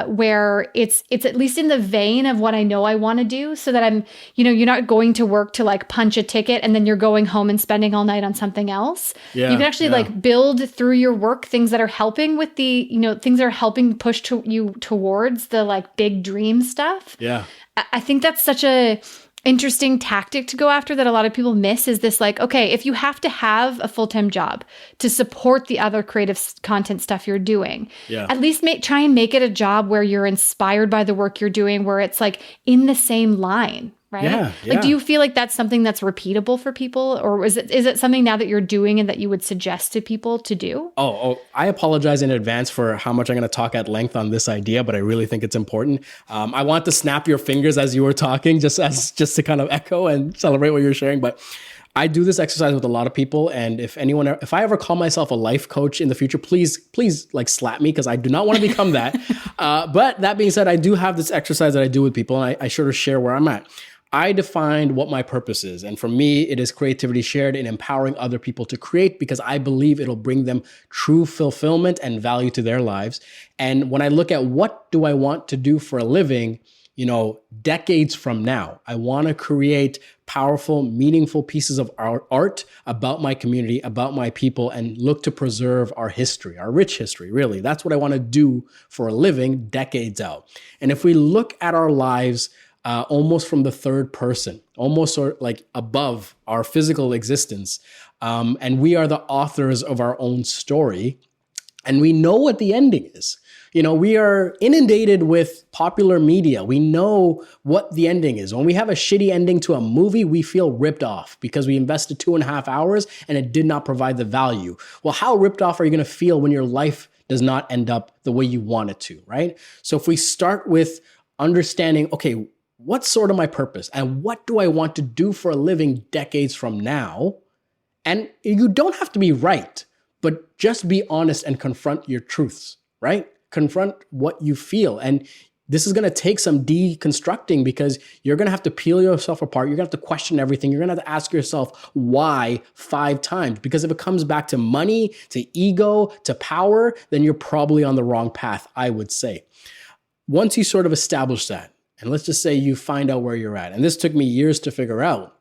where it's at least in the vein of what I know I want to do, so that I'm, you're not going to work to like punch a ticket and then you're going home and spending all night on something else. Yeah, you can actually like build through your work things that are helping with the, things that are helping push you towards the like big dream stuff. Yeah. I think that's such a interesting tactic to go after that a lot of people miss, is this like, okay, if you have to have a full-time job to support the other creative content stuff you're doing, at least try and make it a job where you're inspired by the work you're doing, where it's like in the same line, right? Yeah. Like, do you feel like that's something that's repeatable for people, or is it something now that you're doing and that you would suggest to people to do? Oh, I apologize in advance for how much I'm going to talk at length on this idea, but I really think it's important. I want to snap your fingers as you were talking, just to kind of echo and celebrate what you're sharing. But I do this exercise with a lot of people, and if I ever call myself a life coach in the future, please like slap me, because I do not want to become that. But that being said, I do have this exercise that I do with people, and I sort of share where I'm at. I defined what my purpose is. And for me, it is creativity shared in empowering other people to create, because I believe it'll bring them true fulfillment and value to their lives. And when I look at what do I want to do for a living, decades from now, I want to create powerful, meaningful pieces of art about my community, about my people, and look to preserve our history, our rich history, really. That's what I want to do for a living decades out. And if we look at our lives almost from the third person, almost sort of like above our physical existence. And we are the authors of our own story. And we know what the ending is. We are inundated with popular media. We know what the ending is. When we have a shitty ending to a movie, we feel ripped off because we invested 2.5 hours and it did not provide the value. Well, how ripped off are you going to feel when your life does not end up the way you want it to, right? So if we start with understanding, okay, what's sort of my purpose and what do I want to do for a living decades from now? And you don't have to be right, but just be honest and confront your truths, right? Confront what you feel. And this is going to take some deconstructing, because you're going to have to peel yourself apart. You're going to have to question everything. You're going to have to ask yourself why 5 times. Because if it comes back to money, to ego, to power, then you're probably on the wrong path, I would say. Once you sort of establish that, and let's just say you find out where you're at, and this took me years to figure out,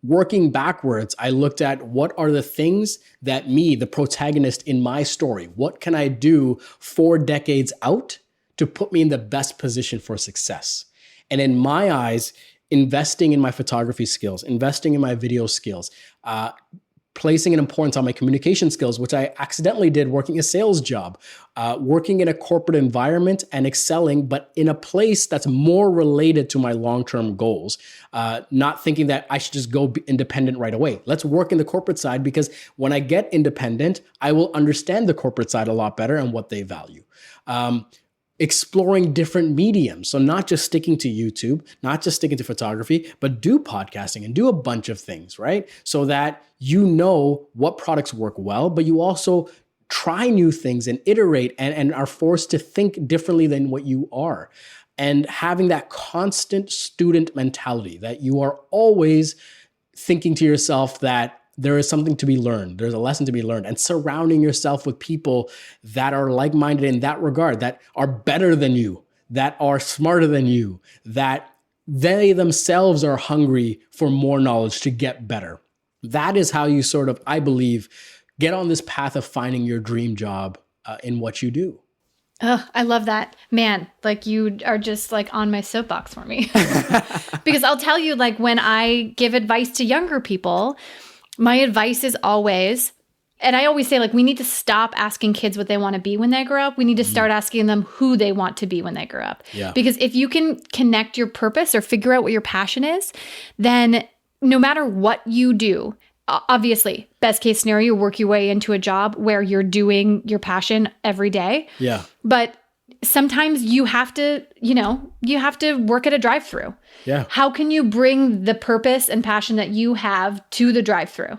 working backwards, I looked at what are the things that me, the protagonist in my story, what can I do 4 decades out to put me in the best position for success? And in my eyes, investing in my photography skills, investing in my video skills, placing an importance on my communication skills, which I accidentally did working a sales job, working in a corporate environment and excelling, but in a place that's more related to my long-term goals, not thinking that I should just go be independent right away. Let's work in the corporate side, because when I get independent, I will understand the corporate side a lot better and what they value. Exploring different mediums. So not just sticking to YouTube, not just sticking to photography, but do podcasting and do a bunch of things, right? So that you know what products work well, but you also try new things and iterate and are forced to think differently than what you are. And having that constant student mentality that you are always thinking to yourself that there is something to be learned. There's a lesson to be learned, and surrounding yourself with people that are like-minded in that regard, that are better than you, that are smarter than you, that they themselves are hungry for more knowledge to get better. That is how you sort of, I believe, get on this path of finding your dream job in what you do. Oh, I love that. Man, like you are just like on my soapbox for me. Because I'll tell you, like when I give advice to younger people, my advice is always, and I always say, like, we need to stop asking kids what they want to be when they grow up. We need to start asking them who they want to be when they grow up. Yeah. Because if you can connect your purpose or figure out what your passion is, then no matter what you do, obviously, best case scenario, work your way into a job where you're doing your passion every day. Yeah. But sometimes you have to, you have to work at a drive-through. Yeah. How can you bring the purpose and passion that you have to the drive-through?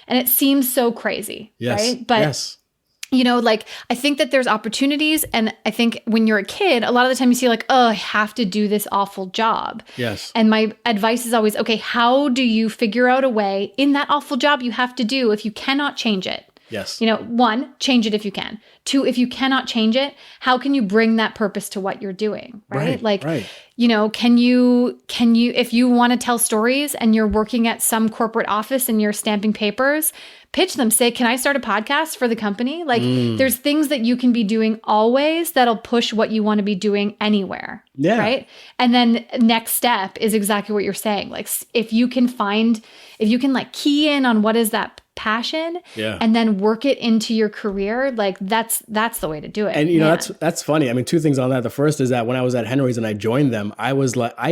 And it seems so crazy, yes. right? But yes. Like I think that there's opportunities. And I think when you're a kid, a lot of the time you see like, oh, I have to do this awful job. Yes. And my advice is always, okay, how do you figure out a way in that awful job you have to do if you cannot change it? Yes. 1, change it if you can. 2, if you cannot change it, how can you bring that purpose to what you're doing? Right. Can you, if you want to tell stories and you're working at some corporate office and you're stamping papers, pitch them, say, can I start a podcast for the company? Like there's things that you can be doing always that'll push what you want to be doing anywhere. Yeah. Right. And then next step is exactly what you're saying. Like if you can like key in on what is that passion and then work it into your career, like that's the way to do it. And that's funny. I mean, 2 things on that. The first is that when I was at Henry's and I joined them, I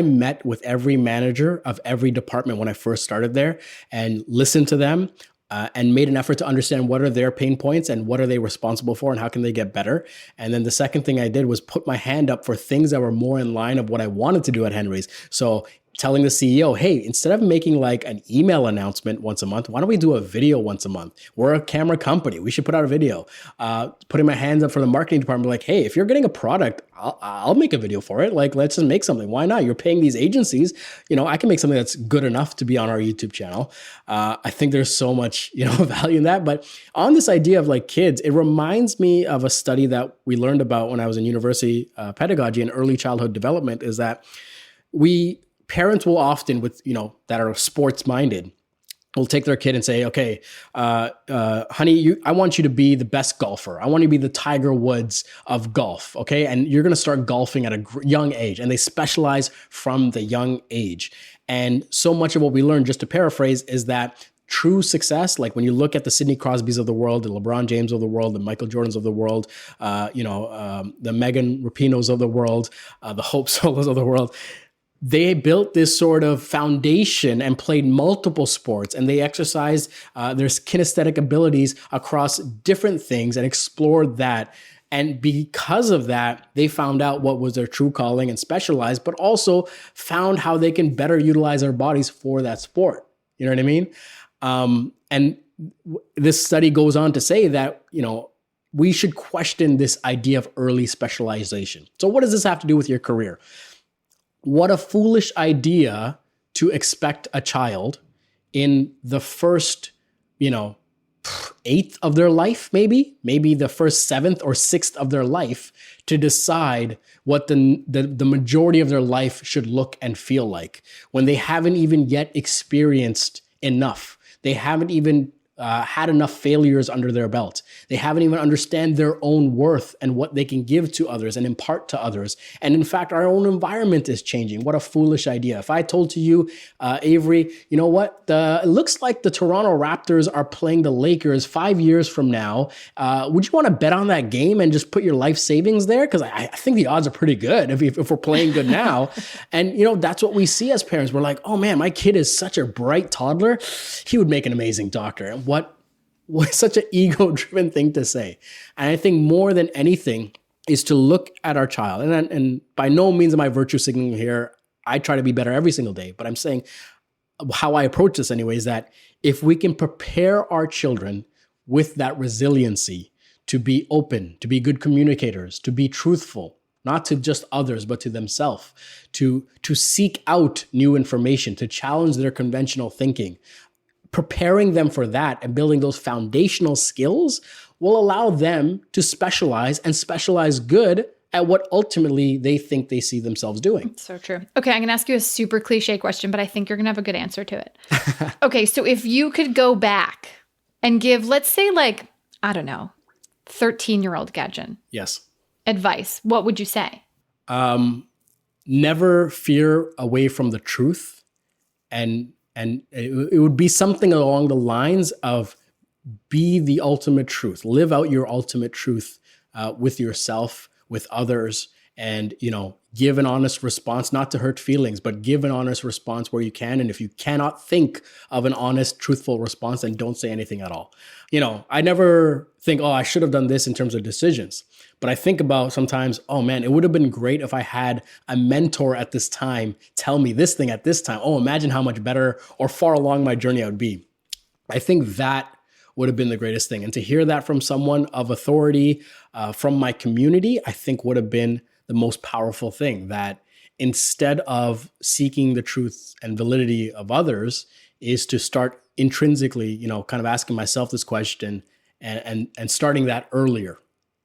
met with every manager of every department when I first started there and listened to them. And made an effort to understand what are their pain points and what are they responsible for and how can they get better. And then the second thing I did was put my hand up for things that were more in line of what I wanted to do at Henry's. So telling the CEO, hey, instead of making like an email announcement once a month, why don't we do a video once a month? We're a camera company. We should put out a video. Putting my hands up for the marketing department, like, hey, if you're getting a product, I'll make a video for it. Like, let's just make something. Why not? You're paying these agencies. I can make something that's good enough to be on our YouTube channel. I think there's so much, value in that. But on this idea of like kids, it reminds me of a study that we learned about when I was in university pedagogy and early childhood development, is that parents will often that are sports minded will take their kid and say, okay, honey, I want you to be the best golfer. I want you to be the Tiger Woods of golf. Okay. And you're going to start golfing at a young age, and they specialize from the young age. And so much of what we learn, just to paraphrase, is that true success, like when you look at the Sidney Crosbys of the world, the LeBron James of the world, the Michael Jordans of the world, the Megan Rapinos of the world, the Hope Solos of the world, they built this sort of foundation and played multiple sports, and they exercised their kinesthetic abilities across different things and explored that. And because of that, they found out what was their true calling and specialized, but also found how they can better utilize their bodies for that sport. You know what I mean? And this study goes on to say that, we should question this idea of early specialization. So what does this have to do with your career? What a foolish idea to expect a child in the first, 8th of their life, maybe the first 7th or 6th of their life, to decide what the majority of their life should look and feel like, when they haven't even yet experienced enough. They haven't even had enough failures under their belt. They haven't even understand their own worth and what they can give to others and impart to others. And in fact, our own environment is changing. What a foolish idea. If I told to you, Avery, you know what? It looks like the Toronto Raptors are playing the Lakers 5 years from now. Would you want to bet on that game and just put your life savings there? Because I think the odds are pretty good if we're playing good now. And, that's what we see as parents. We're like, oh man, my kid is such a bright toddler. He would make an amazing doctor. And what such an ego-driven thing to say. And I think more than anything is to look at our child. And by no means am I virtue signaling here. I try to be better every single day. But I'm saying how I approach this anyway is that if we can prepare our children with that resiliency to be open, to be good communicators, to be truthful, not to just others, but to themselves, to seek out new information, to challenge their conventional thinking, preparing them for that and building those foundational skills will allow them to specialize and specialize good at what ultimately they think they see themselves doing. So true. Okay, I'm going to ask you a super cliche question, but I think you're going to have a good answer to it. Okay, so if you could go back and give, let's say 13-year-old Gajan. Yes. Advice, what would you say? Never veer away from the truth, and it would be something along the lines of be the ultimate truth, live out your ultimate truth with yourself, with others, and give an honest response, not to hurt feelings, but give an honest response where you can. And if you cannot think of an honest, truthful response, then don't say anything at all. I never think, I should have done this in terms of decisions. But I think about sometimes, oh man, it would have been great if I had a mentor at this time tell me this thing at this time. Oh, imagine how much better or far along my journey I would be. I think that would have been the greatest thing. And to hear that from someone of authority, from my community, I think would have been the most powerful thing, that instead of seeking the truth and validity of others is to start intrinsically, kind of asking myself this question and starting that earlier.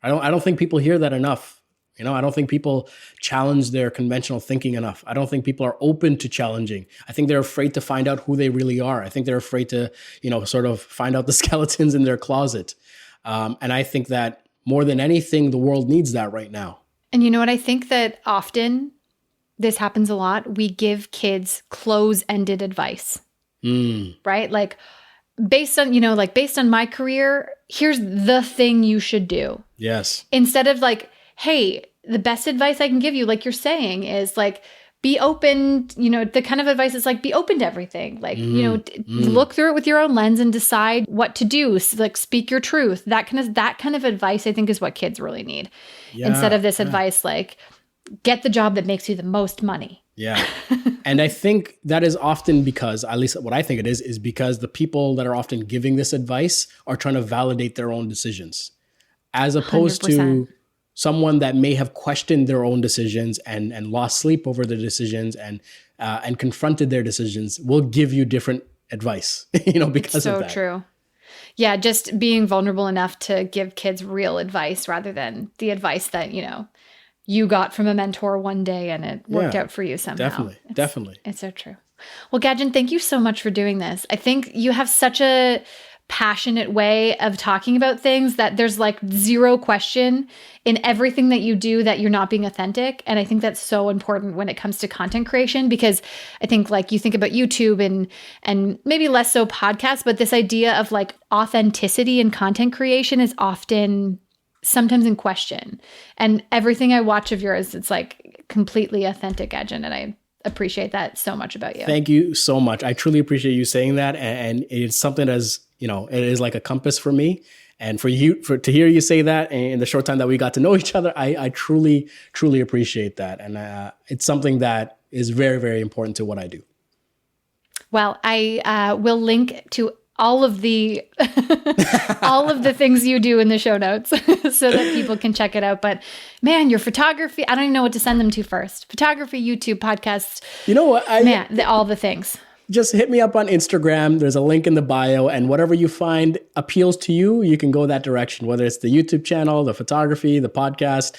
I don't think people hear that enough. I don't think people challenge their conventional thinking enough. I don't think people are open to challenging. I think they're afraid to find out who they really are. I think they're afraid to, sort of find out the skeletons in their closet. And I think that more than anything, the world needs that right now. And you know what? I think that often this happens a lot. We give kids close-ended advice, right? Like based on my career, here's the thing you should do. Yes. Instead of hey, the best advice I can give you, like you're saying, is be open, the kind of advice is be open to everything. Look through it with your own lens and decide what to do. Speak your truth. That kind of advice, I think, is what kids really need. Yeah, instead of this advice, get the job that makes you the most money. Yeah. And I think that is often because, at least what I think it is because the people that are often giving this advice are trying to validate their own decisions, as opposed 100%. to someone that may have questioned their own decisions and lost sleep over their decisions and confronted their decisions will give you different advice, because of that. So true. Yeah, just being vulnerable enough to give kids real advice rather than the advice that, you got from a mentor one day and it worked out for you somehow. Definitely. It's so true. Well, Gajan, thank you so much for doing this. I think you have such a passionate way of talking about things that there's zero question in everything that you do that you're not being authentic. And I think that's so important when it comes to content creation, because I think you think about YouTube and maybe less so podcasts, but this idea of authenticity in content creation is often sometimes in question. And everything I watch of yours, it's completely authentic, Gajan, and I appreciate that so much about you. Thank you so much. I truly appreciate you saying that. And it's something as, it is like a compass for me. And to hear you say that in the short time that we got to know each other, I truly, truly appreciate that. And it's something that is very, very important to what I do. Well, I will link to all of the things you do in the show notes so that people can check it out. But man, your photography, I don't even know what to send them to first. Photography, YouTube, podcasts. You know what? All the things. just hit me up on Instagram. There's a link in the bio, and whatever you find appeals to you, you can go that direction, whether it's the YouTube channel, the photography, the podcast.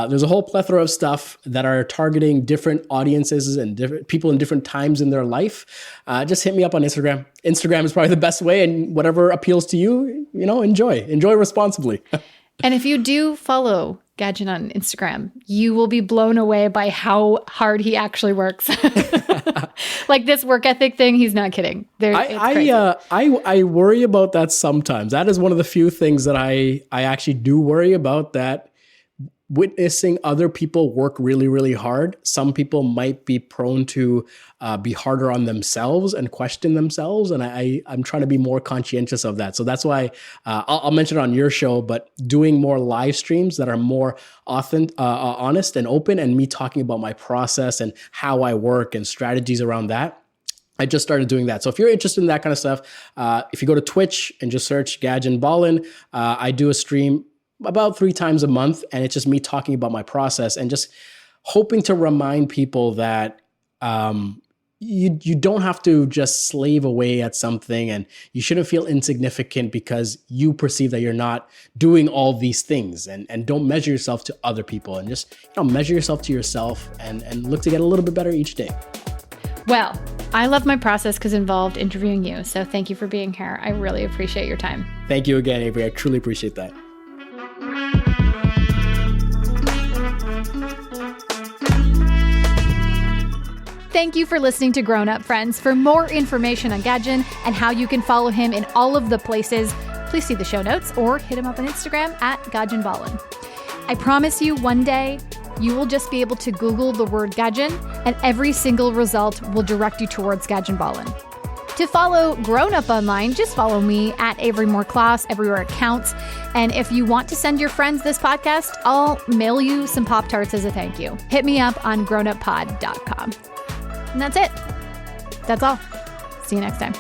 There's a whole plethora of stuff that are targeting different audiences and different people in different times in their life. Just hit me up on Instagram. Instagram is probably the best way, and whatever appeals to you, enjoy responsibly. And if you do follow Gajan on Instagram, you will be blown away by how hard he actually works. Like this work ethic thing, he's not kidding. I worry about that sometimes. That is one of the few things that I actually do worry about, that witnessing other people work really, really hard. Some people might be prone to be harder on themselves and question themselves. And I'm trying to be more conscientious of that. So that's why I'll mention it on your show, but doing more live streams that are more honest and open, and me talking about my process and how I work and strategies around that. I just started doing that. So if you're interested in that kind of stuff, if you go to Twitch and just search Gajan Balan, I do a stream about 3 times a month, and it's just me talking about my process and just hoping to remind people that you don't have to just slave away at something, and you shouldn't feel insignificant because you perceive that you're not doing all these things, and don't measure yourself to other people, and just measure yourself to yourself and look to get a little bit better each day. Well, I love my process because it involved interviewing you. So thank you for being here. I really appreciate your time. Thank you again, Avery. I truly appreciate that. Thank you for listening to Grown Up Friends. For more information on Gajan and how you can follow him in all of the places, please see the show notes or hit him up on Instagram at Gajan Balan. I promise you one day you will just be able to Google the word Gajan and every single result will direct you towards Gajan Balan. To follow Grown Up online, just follow me at Avery Moore Class everywhere it counts. And if you want to send your friends this podcast, I'll mail you some Pop-Tarts as a thank you. Hit me up on grownuppod.com. And that's it. That's all. See you next time.